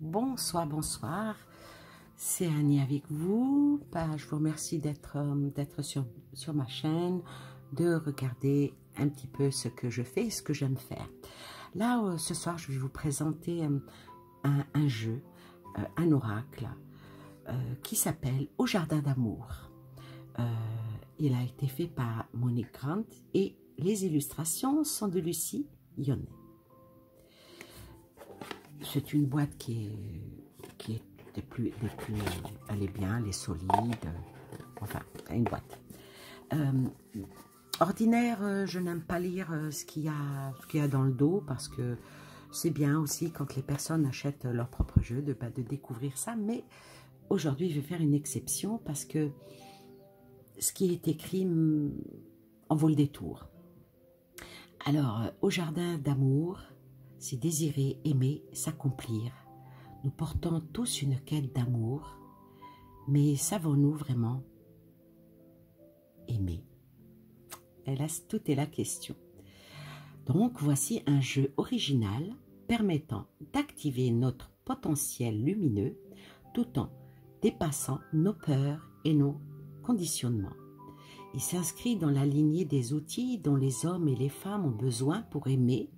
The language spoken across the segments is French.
Bonsoir, bonsoir. C'est Annie avec vous. Je vous remercie d'être sur ma chaîne, de regarder un petit peu ce que je fais et ce que j'aime faire. Là, ce soir, je vais vous présenter un jeu, un oracle, qui s'appelle Au Jardin d'Amour. Il a été fait par Monique Grant et les illustrations sont de Lucie Yonnet. C'est une boîte qui est elle est bien, elle est solide, enfin, une boîte. Ordinaire, je n'aime pas lire ce qu'il y a dans le dos parce que c'est bien aussi quand les personnes achètent leur propre jeu de découvrir ça, mais aujourd'hui je vais faire une exception parce que ce qui est écrit en vaut le détour. Alors, au jardin d'amour, c'est désirer, aimer, s'accomplir. Nous portons tous une quête d'amour, mais savons-nous vraiment aimer? Hélas, tout est la question. Donc, voici un jeu original permettant d'activer notre potentiel lumineux tout en dépassant nos peurs et nos conditionnements. Il s'inscrit dans la lignée des outils dont les hommes et les femmes ont besoin pour aimer,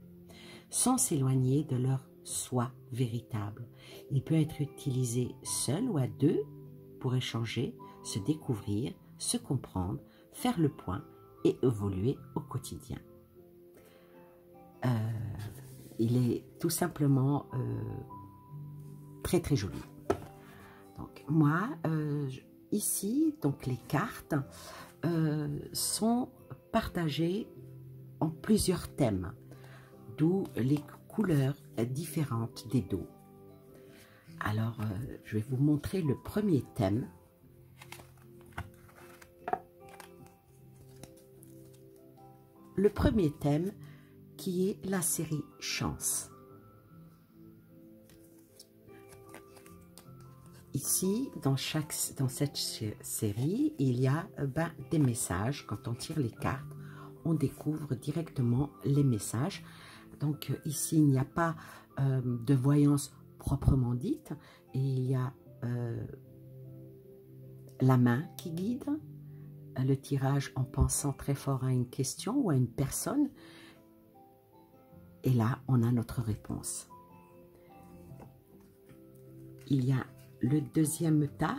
sans s'éloigner de leur soi véritable. Il peut être utilisé seul ou à deux pour échanger, se découvrir, se comprendre, faire le point et évoluer au quotidien. Il est tout simplement très très joli. Donc moi, ici, donc les cartes sont partagées en plusieurs thèmes, d'où les couleurs différentes des dos. Alors, je vais vous montrer le premier thème. Le premier thème qui est la série Chance. Ici, dans cette série, il y a des messages. Quand on tire les cartes, on découvre directement les messages. Donc ici, il n'y a pas de voyance proprement dite. Et il y a la main qui guide le tirage en pensant très fort à une question ou à une personne. Et là, on a notre réponse. Il y a le deuxième tas.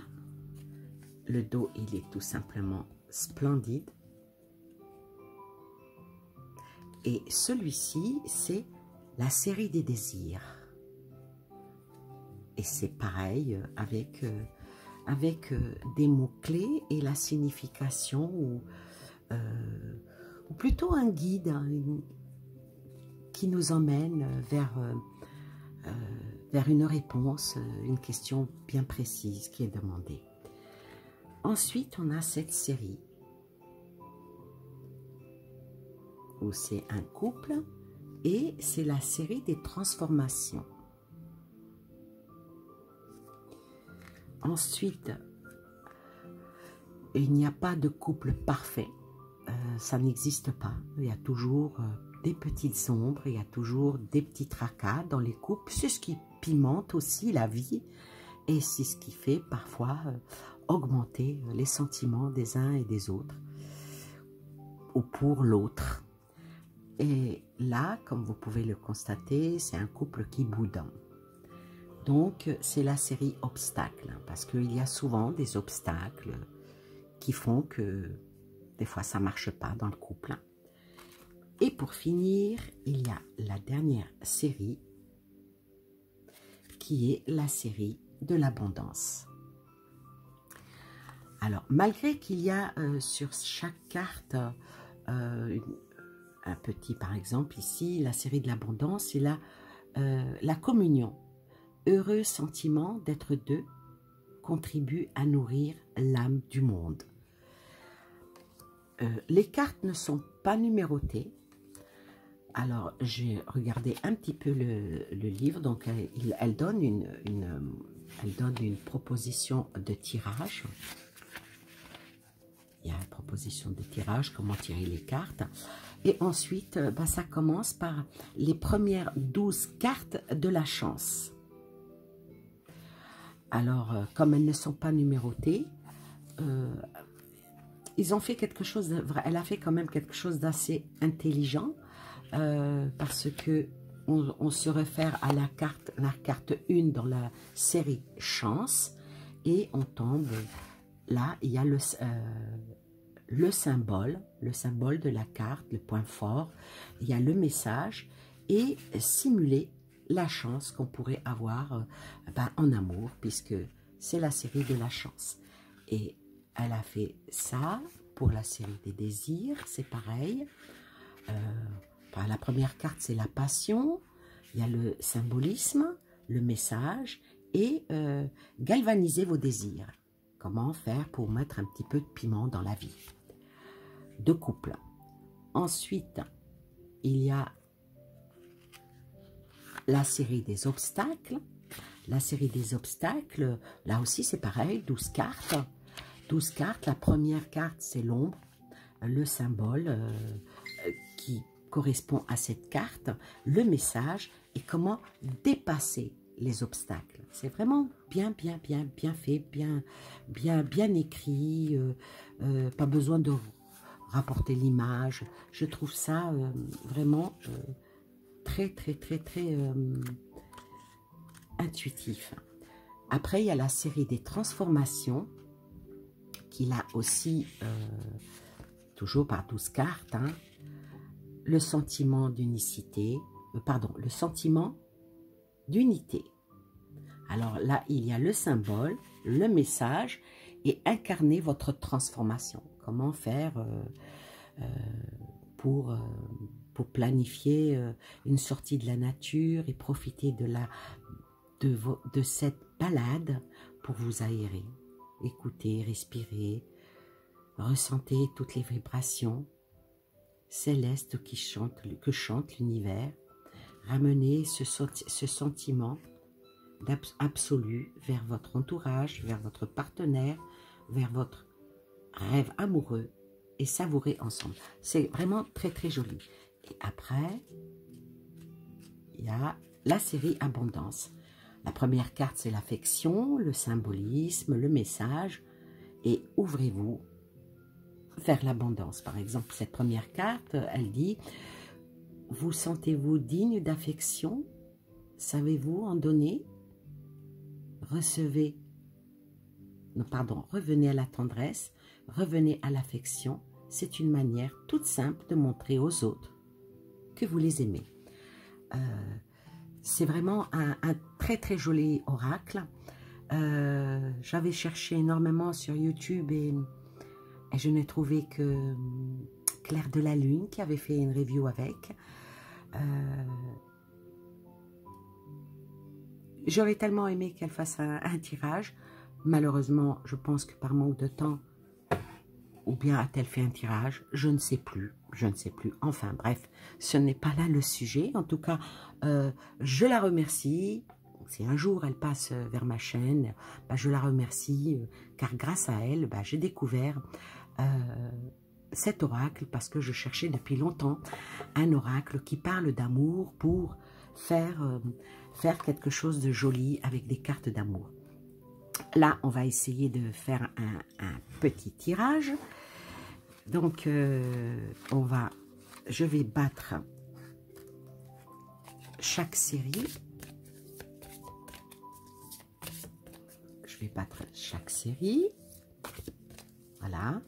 Le dos, il est tout simplement splendide. Et celui-ci, c'est la série des désirs. Et c'est pareil avec des mots-clés et la signification, ou plutôt un guide qui nous emmène vers une réponse, une question bien précise qui est demandée. Ensuite, on a cette série où c'est un couple et c'est la série des transformations. Ensuite, il n'y a pas de couple parfait, ça n'existe pas. Il y a toujours des petites ombres, il y a toujours des petits tracas dans les couples. C'est ce qui pimente aussi la vie et c'est ce qui fait parfois augmenter les sentiments des uns et des autres ou pour l'autre. Et là, comme vous pouvez le constater, c'est un couple qui boude. Donc, c'est la série obstacles, parce qu'il y a souvent des obstacles qui font que des fois ça ne marche pas dans le couple. Et pour finir, il y a la dernière série qui est la série de l'abondance. Alors, malgré qu'il y a sur chaque carte un petit, par exemple, ici, la série de l'abondance, et la communion. Heureux sentiment d'être deux contribue à nourrir l'âme du monde. Les cartes ne sont pas numérotées. Alors, j'ai regardé un petit peu le livre. Donc, elle donne une proposition de tirage. Il y a une proposition de tirage, comment tirer les cartes. Et ensuite, ça commence par les premières 12 cartes de la chance. Alors, comme elles ne sont pas numérotées, ils ont fait quelque chose, elle a fait quand même quelque chose d'assez intelligent, parce que on se réfère à la carte 1 dans la série Chance, et on tombe, là, il y a le symbole de la carte, le point fort, il y a le message, et simuler la chance qu'on pourrait avoir en amour, puisque c'est la série de la chance. Et elle a fait ça pour la série des désirs, c'est pareil. La première carte, c'est la passion, il y a le symbolisme, le message, et galvaniser vos désirs. Comment faire pour mettre un petit peu de piment dans la vie de couple. Ensuite, il y a la série des obstacles. La série des obstacles, là aussi c'est pareil, 12 cartes. 12 cartes, la première carte c'est l'ombre, le symbole qui correspond à cette carte, le message et comment dépasser les obstacles. C'est vraiment bien fait, bien écrit, pas besoin de rapporter l'image. Je trouve ça vraiment très intuitif. Après, il y a la série des transformations, qui a aussi, toujours par 12 cartes, hein, le sentiment d'unicité, le sentiment d'unité. Alors là, il y a le symbole, le message et incarner votre transformation. Comment faire pour planifier une sortie de la nature et profiter de cette balade pour vous aérer. Écoutez, respirez, ressentez toutes les vibrations célestes que chante l'univers. Ramenez ce sentiment absolu vers votre entourage, vers votre partenaire, vers votre rêve amoureux et savourer ensemble. C'est vraiment très joli. Et après, il y a la série Abondance. La première carte, c'est l'affection, le symbolisme, le message. Et ouvrez-vous vers l'abondance. Par exemple, cette première carte, elle dit, vous sentez-vous digne d'affection? Savez-vous en donner? Recevez, non, pardon, revenez à la tendresse, revenez à l'affection. C'est une manière toute simple de montrer aux autres que vous les aimez. C'est vraiment un très joli oracle. J'avais cherché énormément sur YouTube et je n'ai trouvé que Claire de la Lune qui avait fait une review avec. J'aurais tellement aimé qu'elle fasse un tirage. Malheureusement, je pense que par manque de temps, ou bien a-t-elle fait un tirage? Je ne sais plus. Je ne sais plus. Enfin, bref, ce n'est pas là le sujet. En tout cas, je la remercie. Si un jour elle passe vers ma chaîne, je la remercie, car grâce à elle, j'ai découvert cet oracle, parce que je cherchais depuis longtemps un oracle qui parle d'amour pour faire quelque chose de joli avec des cartes d'amour. Là, on va essayer de faire un petit tirage. Donc, je vais battre chaque série. Je vais battre chaque série. Voilà.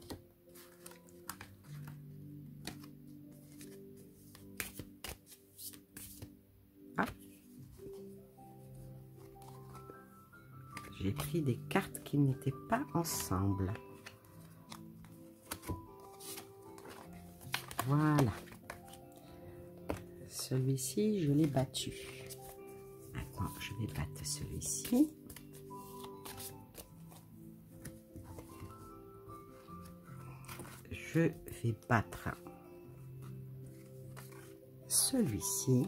Hop. J'ai pris des cartes qui n'étaient pas ensemble. Voilà. Celui-ci, je l'ai battu. Maintenant, je vais battre celui-ci. Je vais battre celui-ci.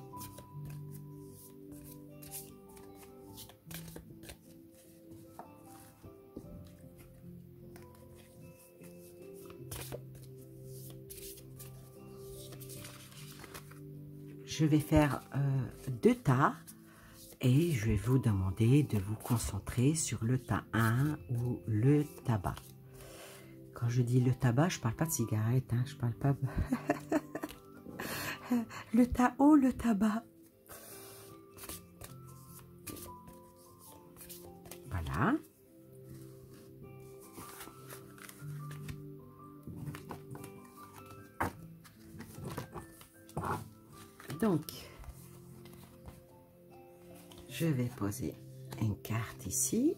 Je vais faire 2 tas Et je vais vous demander de vous concentrer sur le tas 1 ou le tabac. Quand je dis le tabac, je ne parle pas de cigarette, hein, je parle pas de... le tas haut, le tabac. Voilà. Donc, je vais poser une carte ici,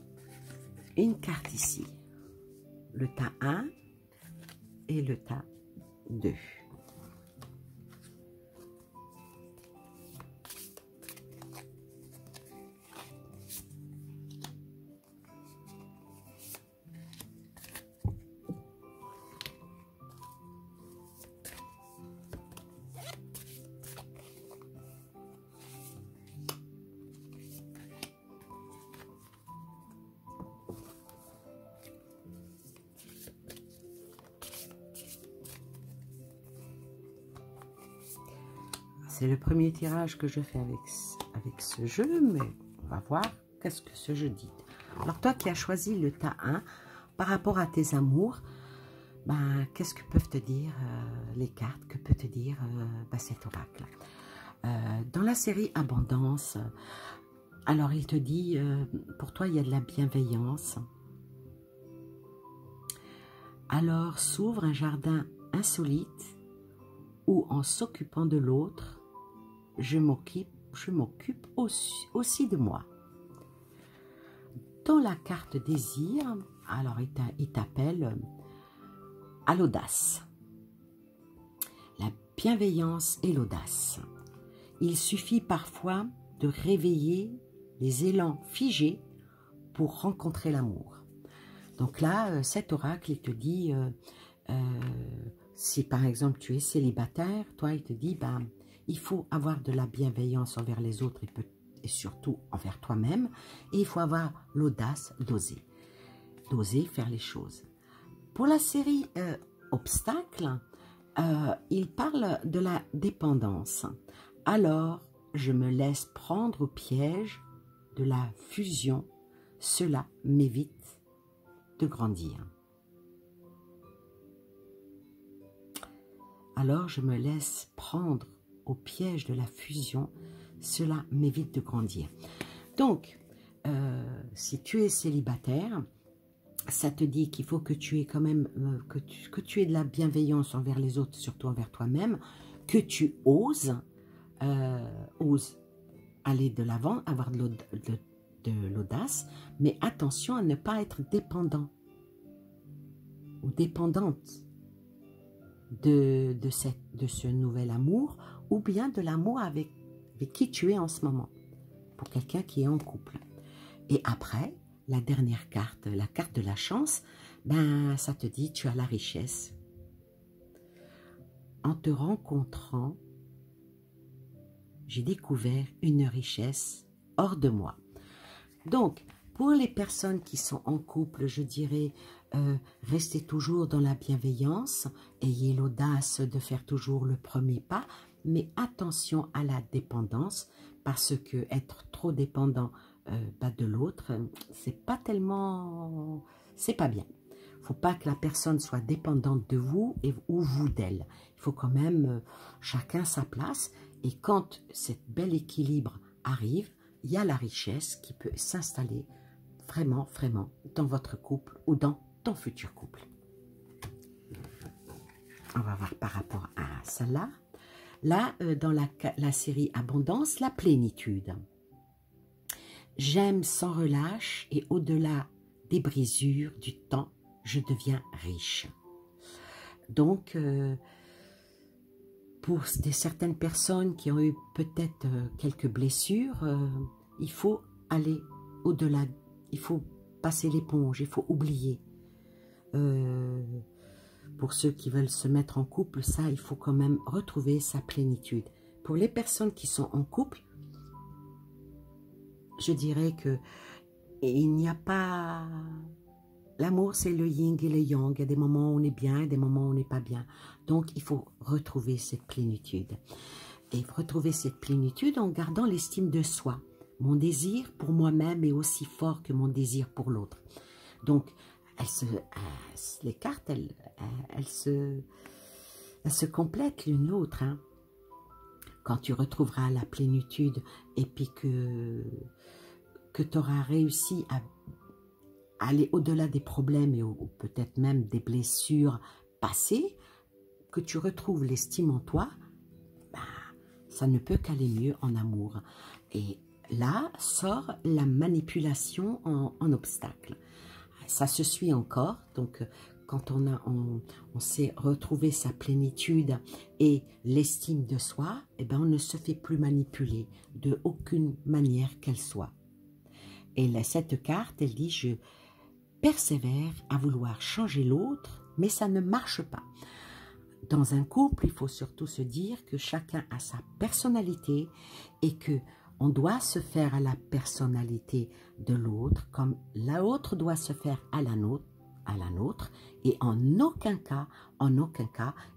une carte ici. Le tas 1 et le tas 2. C'est le premier tirage que je fais avec ce jeu, mais on va voir qu'est-ce que ce jeu dit. Alors toi qui as choisi le tas 1, par rapport à tes amours, ben, qu'est-ce que peuvent te dire les cartes, que peut te dire cet oracle? Dans la série Abondance, alors il te dit, pour toi il y a de la bienveillance. Alors s'ouvre un jardin insolite où en s'occupant de l'autre, je m'occupe aussi de moi. Dans la carte désir, alors il t'appelle à l'audace. La bienveillance et l'audace. Il suffit parfois de réveiller les élans figés pour rencontrer l'amour. Donc là, cet oracle, il te dit, si par exemple tu es célibataire, toi il te dit, ben, il faut avoir de la bienveillance envers les autres et surtout envers toi-même. Et il faut avoir l'audace d'oser faire les choses. Pour la série Obstacles, il parle de la dépendance. Alors, je me laisse prendre au piège de la fusion. Cela m'évite de grandir. Alors, je me laisse prendre au piège de la fusion, cela m'évite de grandir. Donc, si tu es célibataire, ça te dit qu'il faut que tu aies quand même, que tu aies de la bienveillance envers les autres, surtout envers toi-même, que tu oses aller de l'avant, avoir de l'audace, mais attention à ne pas être dépendant ou dépendante de ce nouvel amour, ou bien de l'amour avec qui tu es en ce moment, pour quelqu'un qui est en couple. Et après, la dernière carte, la carte de la chance, ben, ça te dit tu as la richesse. En te rencontrant, j'ai découvert une richesse hors de moi. Donc, pour les personnes qui sont en couple, je dirais, restez toujours dans la bienveillance, ayez l'audace de faire toujours le premier pas, mais attention à la dépendance, parce que être trop dépendant de l'autre, c'est pas tellement, c'est pas bien. Il ne faut pas que la personne soit dépendante de vous ou vous d'elle. Il faut quand même chacun sa place, et quand ce bel équilibre arrive, il y a la richesse qui peut s'installer vraiment, vraiment dans votre couple ou dans ton futur couple. On va voir par rapport à celle-là. Là, dans la série Abondance, la plénitude. J'aime sans relâche et au-delà des brisures du temps, je deviens riche. Donc, pour certaines personnes qui ont eu peut-être quelques blessures, il faut aller au-delà, il faut passer l'éponge, il faut oublier. Pour ceux qui veulent se mettre en couple, ça, il faut quand même retrouver sa plénitude. Pour les personnes qui sont en couple, je dirais que il n'y a pas... L'amour, c'est le yin et le yang. Il y a des moments où on est bien, des moments où on n'est pas bien. Donc, il faut retrouver cette plénitude. Et retrouver cette plénitude en gardant l'estime de soi. mon désir pour moi-même est aussi fort que mon désir pour l'autre. Donc, les cartes, elles se complètent l'une l'autre. Hein. Quand tu retrouveras la plénitude et puis que tu auras réussi à aller au-delà des problèmes et ou peut-être même des blessures passées, que tu retrouves l'estime en toi, bah, ça ne peut qu'aller mieux en amour. Et là sort la manipulation en obstacle. Ça se suit encore, donc quand on sait retrouver sa plénitude et l'estime de soi, eh ben on ne se fait plus manipuler de aucune manière qu'elle soit. Et là, cette carte, elle dit, je persévère à vouloir changer l'autre, mais ça ne marche pas. Dans un couple, il faut surtout se dire que chacun a sa personnalité et que on doit se faire à la personnalité de l'autre comme l'autre doit se faire à la nôtre et en aucun cas,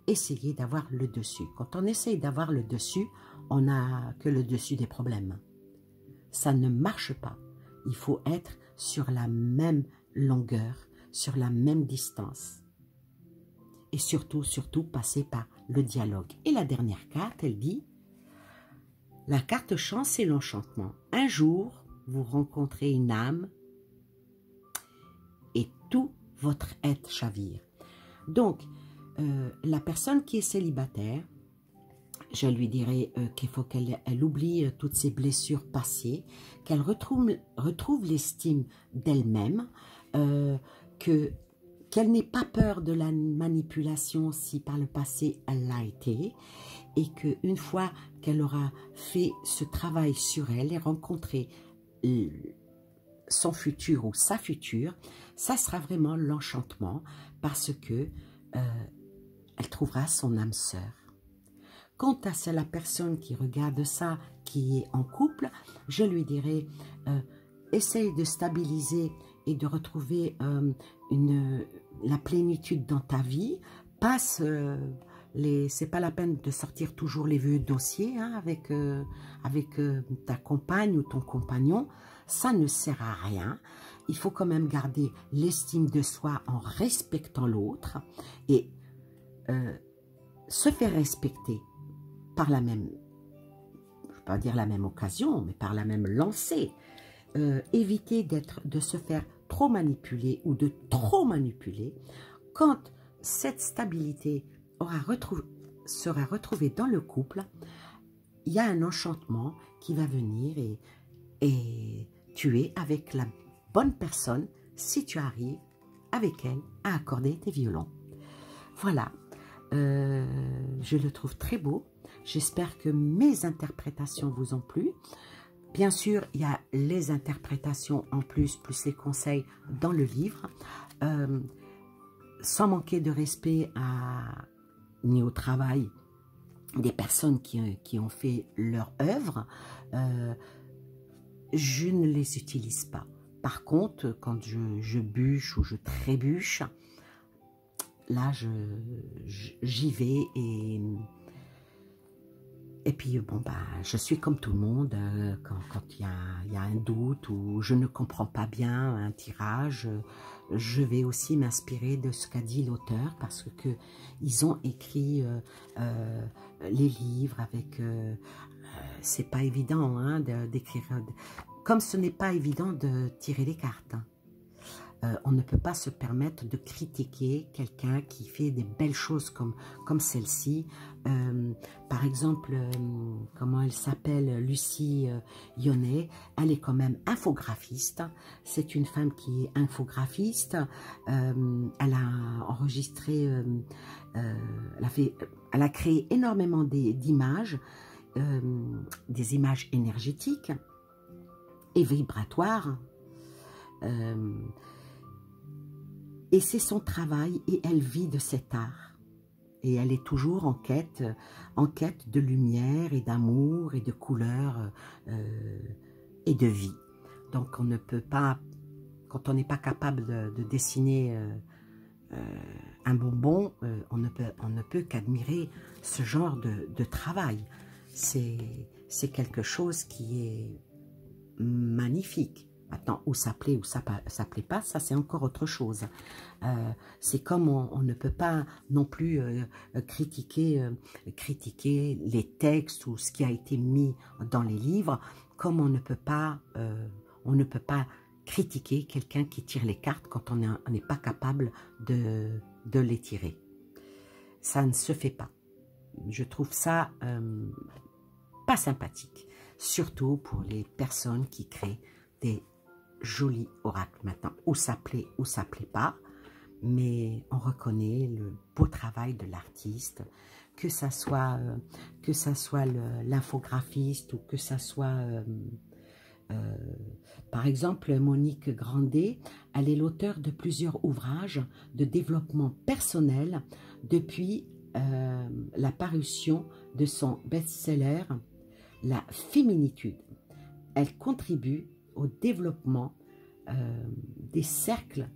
essayer d'avoir le dessus. Quand on essaye d'avoir le dessus, on n'a que le dessus des problèmes. Ça ne marche pas. Il faut être sur la même longueur, sur la même distance. Et surtout passer par le dialogue. Et la dernière carte, elle dit, la carte chance, c'est l'enchantement. Un jour, vous rencontrez une âme et tout votre être chavire. Donc, la personne qui est célibataire, je lui dirais qu'il faut qu'elle oublie toutes ses blessures passées, qu'elle retrouve l'estime d'elle-même, qu'elle n'ait pas peur de la manipulation si par le passé elle l'a été, et qu'une fois qu'elle aura fait ce travail sur elle et rencontré son futur ou sa future, ça sera vraiment l'enchantement parce que elle trouvera son âme sœur. Quant à la personne qui regarde ça, qui est en couple, je lui dirais, essaye de stabiliser et de retrouver la plénitude dans ta vie, passe c'est pas la peine de sortir toujours les vieux dossiers hein, avec ta compagne ou ton compagnon, ça ne sert à rien. Il faut quand même garder l'estime de soi en respectant l'autre et se faire respecter par la même, je ne vais pas dire la même occasion, mais par la même lancée. Éviter de se faire trop manipuler ou de trop manipuler. Quand cette stabilité sera retrouvée dans le couple, il y a un enchantement qui va venir et tu es avec la bonne personne si tu arrives avec elle à accorder tes violons. Voilà, je le trouve très beau. J'espère que mes interprétations vous ont plu. Bien sûr, il y a les interprétations en plus les conseils dans le livre. Sans manquer de respect ni au travail des personnes qui ont fait leur œuvre, je ne les utilise pas. Par contre, quand je bûche ou je trébuche, là, j'y vais et puis, bon, bah, je suis comme tout le monde, quand il y a un doute ou je ne comprends pas bien un tirage, je vais aussi m'inspirer de ce qu'a dit l'auteur parce que ils ont écrit les livres avec... c'est pas évident hein, d'écrire... Comme ce n'est pas évident de tirer les cartes. Hein. On ne peut pas se permettre de critiquer quelqu'un qui fait des belles choses comme celle-ci. Par exemple, comment elle s'appelle, Lucie Yonnet, elle est quand même infographiste. C'est une femme qui est infographiste. Elle a enregistré, elle a créé énormément d'images, des images énergétiques et vibratoires. Et c'est son travail et elle vit de cet art. Et elle est toujours en quête de lumière et d'amour et de couleurs et de vie. Donc on ne peut pas, quand on n'est pas capable de dessiner un bonbon, on ne peut qu'admirer ce genre de travail. C'est quelque chose qui est magnifique. Maintenant, où ça plaît, où ça plaît pas, ça c'est encore autre chose. C'est comme on ne peut pas non plus critiquer les textes ou ce qui a été mis dans les livres, comme on ne peut pas critiquer quelqu'un qui tire les cartes quand on n'est pas capable de les tirer. Ça ne se fait pas. Je trouve ça pas sympathique, surtout pour les personnes qui créent des jolis oracles. Maintenant, où ça plaît pas, mais on reconnaît le beau travail de l'artiste, que ça soit l'infographiste ou que ça soit par exemple Monique Grandet. Elle est l'auteur de plusieurs ouvrages de développement personnel depuis la parution de son best-seller La Féminitude. Elle contribue au développement des cercles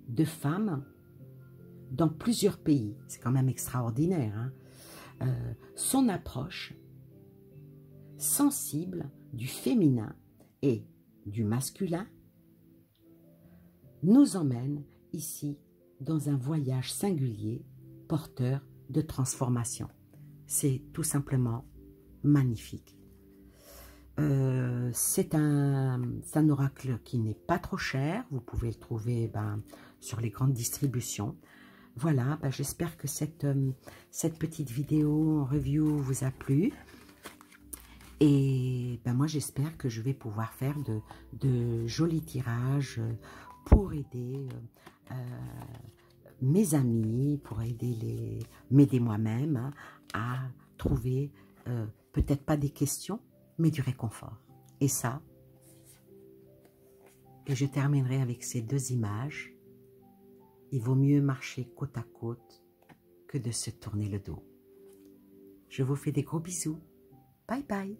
de femmes dans plusieurs pays. C'est quand même extraordinaire, hein. Son approche sensible du féminin et du masculin nous emmène ici dans un voyage singulier porteur de transformation. C'est tout simplement magnifique. C'est un oracle qui n'est pas trop cher. Vous pouvez le trouver sur les grandes distributions. Voilà, j'espère que cette petite vidéo en review vous a plu. Et moi, j'espère que je vais pouvoir faire de jolis tirages pour aider mes amis, pour m'aider moi-même, hein, à trouver peut-être pas des questions, mais du réconfort. Et ça, et je terminerai avec ces deux images. Il vaut mieux marcher côte à côte que de se tourner le dos. Je vous fais des gros bisous. Bye bye.